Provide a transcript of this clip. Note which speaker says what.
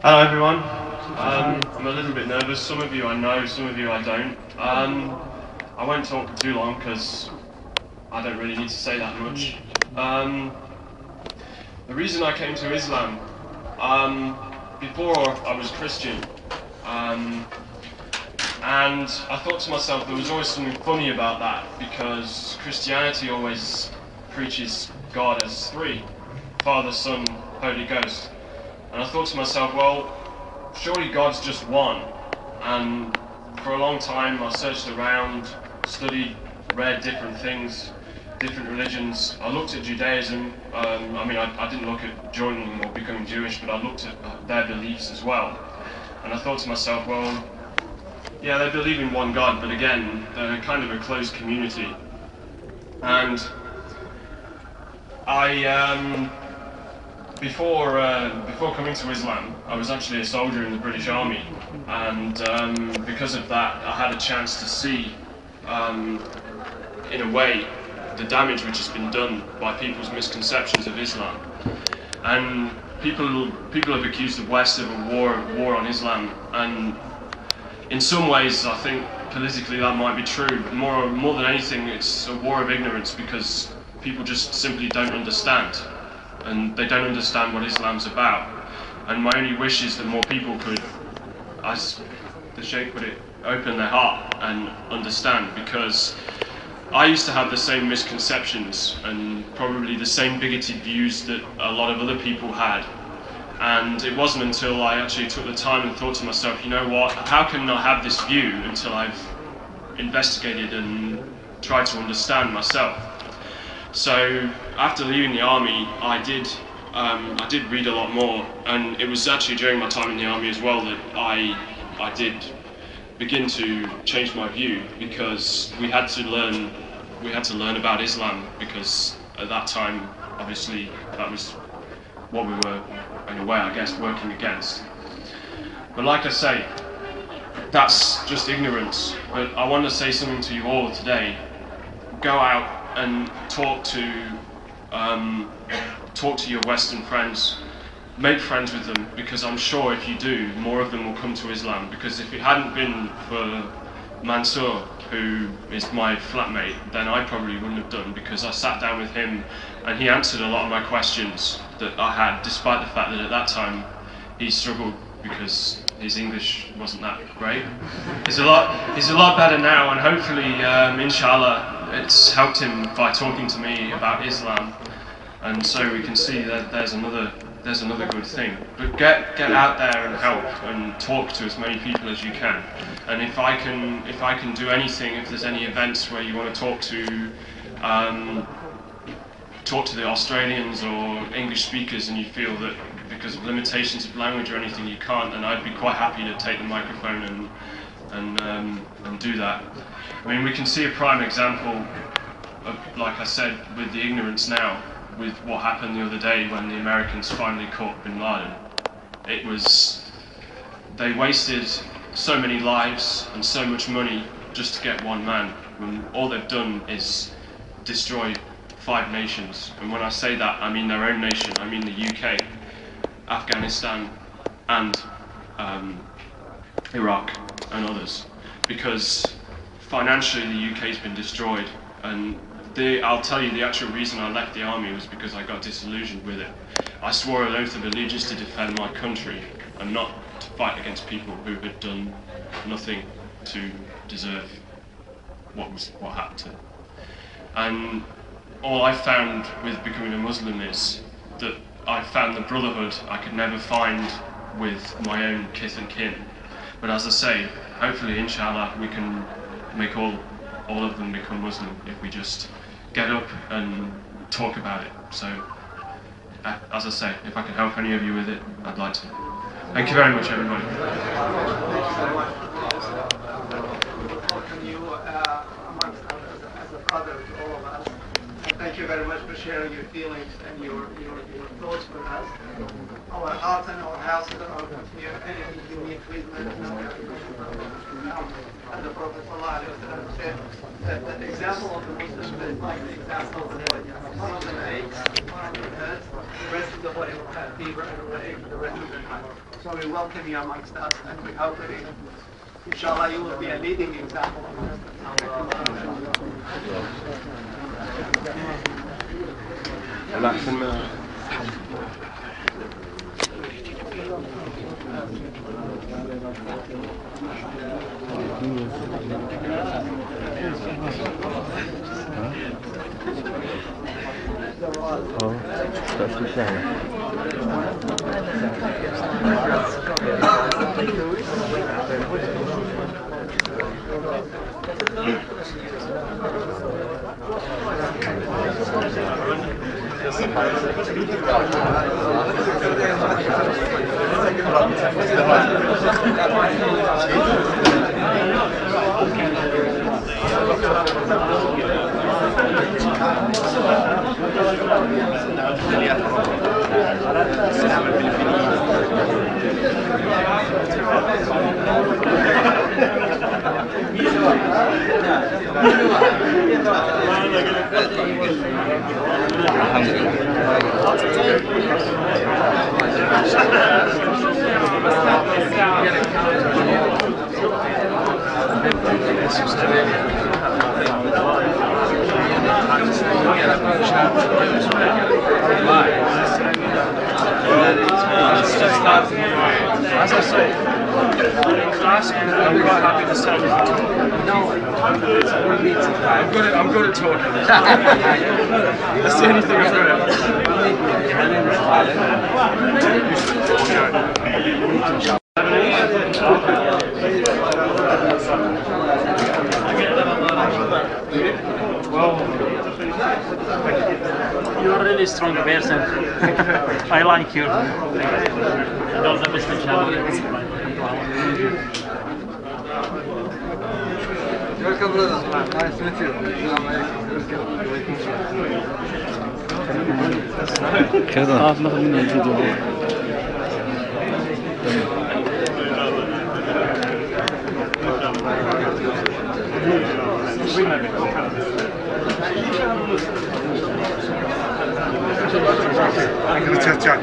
Speaker 1: Hello everyone. I'm a little bit nervous. Some of you I know, some of you I don't. I won't talk for too long because I don't really need to say that much. The reason I came to Islam, before I was Christian, and I thought to myself there was always something funny about that because Christianity always preaches God as three: Father, Son, Holy Ghost. And I thought to myself, well, surely God's just one. And for a long time I searched around, studied, read different things, different religions. I looked at Judaism. I didn't look at joining or becoming Jewish, but I looked at their beliefs as well. And I thought to myself, well, yeah, they believe in one God, but again, they're kind of a closed community. And Before coming to Islam, I was actually a soldier in the British Army, and because of that, I had a chance to see, in a way, the damage which has been done by people's misconceptions of Islam. And people have accused the West of a war on Islam, and in some ways, I think politically that might be true, but more than anything, it's a war of ignorance because people just simply don't understand. And they don't understand what Islam's about. And my only wish is that more people could, as the Sheikh put it, open their heart and understand, because I used to have the same misconceptions and probably the same bigoted views that a lot of other people had. And it wasn't until I actually took the time and thought to myself, you know what, how can I have this view until I've investigated and tried to understand myself? So after leaving the army, I did read a lot more, and it was actually during my time in the army as well that I did begin to change my view, because we had to learn about Islam, because at that time, obviously, that was what we were, in a way, I guess, working against. But like I say, that's just ignorance. But I want to say something to you all today. Go out and talk to your Western friends, make friends with them, because I'm sure if you do, more of them will come to Islam. Because if it hadn't been for Mansour, who is my flatmate, then I probably wouldn't have done, because I sat down with him and he answered a lot of my questions that I had, despite the fact that at that time he struggled because his English wasn't that great. He's a lot better now, and hopefully, inshallah, it's helped him by talking to me about Islam, and so we can see that there's another good thing. But get out there and help and talk to as many people as you can. And if I can do anything, if there's any events where you want to talk to the Australians or English speakers, and you feel that because of limitations of language or anything you can't, then I'd be quite happy to take the microphone and do that. I mean, we can see a prime example of, like I said, with the ignorance now, with what happened the other day when the Americans finally caught bin Laden. They wasted so many lives and so much money just to get one man, when all they've done is destroy 5 nations. And when I say that, I mean their own nation. I mean the UK, Afghanistan, and Iraq, and others. Because financially the UK's been destroyed, and I'll tell you, the actual reason I left the army was because I got disillusioned with it. I swore an oath of allegiance to defend my country and not to fight against people who had done nothing to deserve what happened to them. And all I found with becoming a Muslim is that I found the brotherhood I could never find with my own kith and kin. But as I say, hopefully, inshallah, we can make all of them become Muslim if we just get up and talk about it. So, as I say, if I can help any of you with it, I'd like to. Thank you very much, everybody.
Speaker 2: Welcome you amongst others as a brother to all of us. And thank you very much for sharing your feelings and your thoughts with us. Our hearts and our houses are open to you. Anything you need, please let us know. And the Prophet ﷺ said that the example of the Muslims is like the example of the sun and eggs. rest of the body will have fever and the rest of the time. So we welcome you amongst us, and we hope that inshallah you will be a leading example of this.
Speaker 1: As I say, in class, I'm quite happy to stand. I'm good at talking. That's the only thing I'm good at.
Speaker 3: You're a really strong person. I like you. And all the best inshallah.
Speaker 4: Welcome, brother. Nice to meet you.
Speaker 5: كذا ناخذ منه الفيديو.
Speaker 4: I'm going to check.